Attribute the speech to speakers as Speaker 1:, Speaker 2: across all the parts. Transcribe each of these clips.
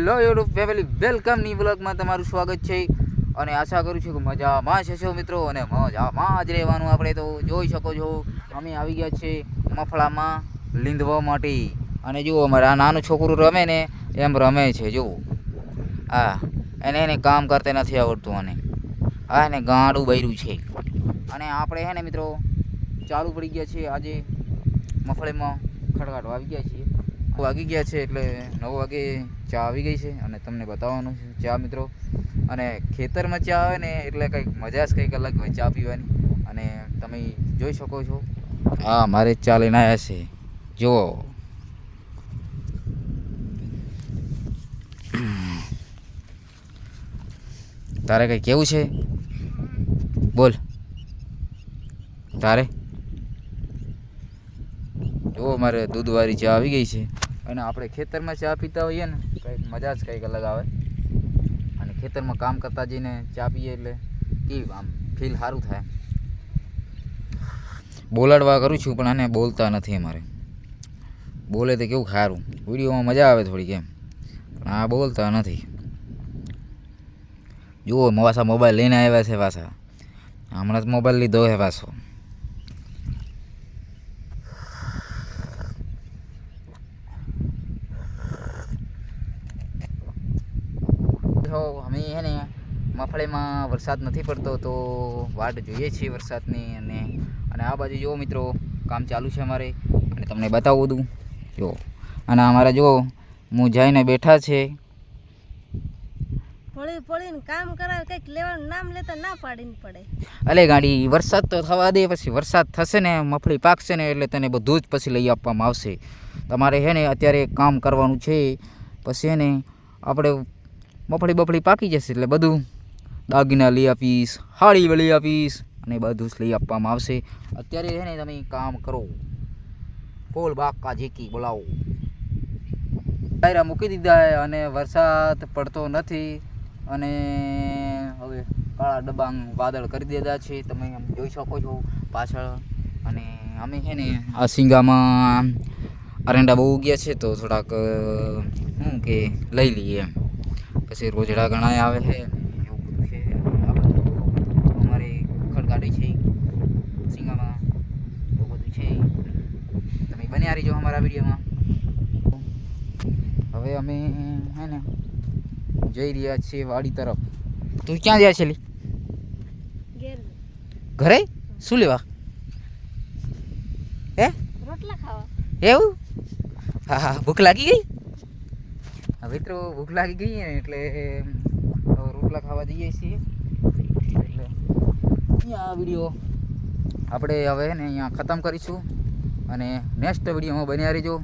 Speaker 1: Hello YouTube family, welcome ની બ્લોગમાં તમારું સ્વાગત છે અને આશા કરું છું કે મજામાં છો મિત્રો અને મજામાં જ રહેવાનું. આપણે તો જોઈ શકો છો અમે આવી ગયા છે મફળામાં લીંદવા માટે. અને જુઓ અમારે આ નાનું છોકરું રમે ને એમ રમે છે. જુઓ એને કામ કરતે નથી આવડતું. અને એને ગાંડું બૈરું છે. અને આપણે હે ને મિત્રો ચાલુ પડી ગયા છે આજે મફળીમાં ખડકાટો આવી ગયા છીએ. વાગી ગયા છે એટલે 9 વાગે ચા આવી ગઈ છે અને તમને બતાવવાનું છે ચા મિત્રો. અને ખેતરમાં ચા આવે ને એટલે કંઈક મજા જ કંઈક અલગ હોય ચા પીવાની. અને તમે જોઈ શકો છો મારે ચા લઈને આવ્યા છે. જુઓ તારે કંઈ કેવું છે? બોલ તારે. જુઓ મારે દૂધવાળી ચા આવી ગઈ છે. અને આપણે ખેતરમાં ચા પીતા હોઈએ ને કંઈક મજા જ કંઈક અલગ આવે. અને ખેતરમાં કામ કરતા જઈને ચા પીએ એટલે કેવું આમ ફીલ સારું થાય. બોલાડવા કરું છું પણ આને બોલતા નથી. અમારે બોલે તો કેવું સારું, વિડીયોમાં મજા આવે થોડીક એમ, પણ આ બોલતા નથી. જુઓ પાછા મોબાઈલ લઈને આવ્યા છે. પાછા હમણાં જ મોબાઈલ લીધો છે પાછો. અમે હે ને મફળીમાં વરસાદ નથી પડતો તો વાટ જોઈએ છીએ વરસાદની. અને આ બાજુ જુઓ મિત્રો કામ ચાલુ છે અમારે અને તમને બતાવું બધું. જુઓ અને અમારા જુઓ હું જઈને બેઠા છે.
Speaker 2: પડીને કામ કરાવે, કંઈક લેવાનું નામ લેતા ના પાડીને પડે.
Speaker 1: અલે ગાડી વરસાદ તો થવા દે, પછી વરસાદ થશે ને મફળી પાકશે ને એટલે તને બધું જ પછી લઈ આપવામાં આવશે. તમારે હે ને અત્યારે કામ કરવાનું છે, પછી હે ને આપણે મફળી પાકી જશે એટલે બધું દાગીના લઈ આપીશ, હાડી લઈ આપીશ અને બધું જ લઈ આપવામાં આવશે. અત્યારે હે ને તમે કામ કરો, ફૂલ બાકા ઝીકી બોલાવો. ટાયરા મૂકી દીધા અને વરસાદ પડતો નથી. અને હવે કાળા ડબાંગ વાદળ કરી દીધા છે, તમે એમ જોઈ શકો છો પાછળ. અને અમે છે ને આ સિંગામાં અરંડા બહુ ઉગ્યા છે તો થોડાક શું કે લઈ લઈએ એમ. પછી રોજડા ઘણા આવે છે એવું બધું છે. આ બધું અમારે ખડકાડે છે સિંગામાં, બહુ બધું છે. તમે બન્યા રહીજો અમારા વિડીયોમાં. હવે અમે હે ને જઈ રહ્યા છીએ વાડી તરફ. તું ક્યાં જાય છે લી? ઘરે શું લેવા? હે
Speaker 2: રોટલા ખાવા.
Speaker 1: એવું? હા ભૂખ લાગી ગઈ મિત્રો, ભૂખ લાગી ગઈ ને એટલે રોટલા ખાવા જઈએ છીએ. એટલે અહીંયા આ વિડીયો આપણે હવે ને અહીંયા ખતમ કરીશું અને નેક્સ્ટ વિડીયોમાં બન્યા રહીજો.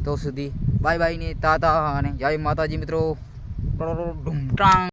Speaker 1: તો સુધી બાય બાય ને તાતા અને જય માતાજી મિત્રો.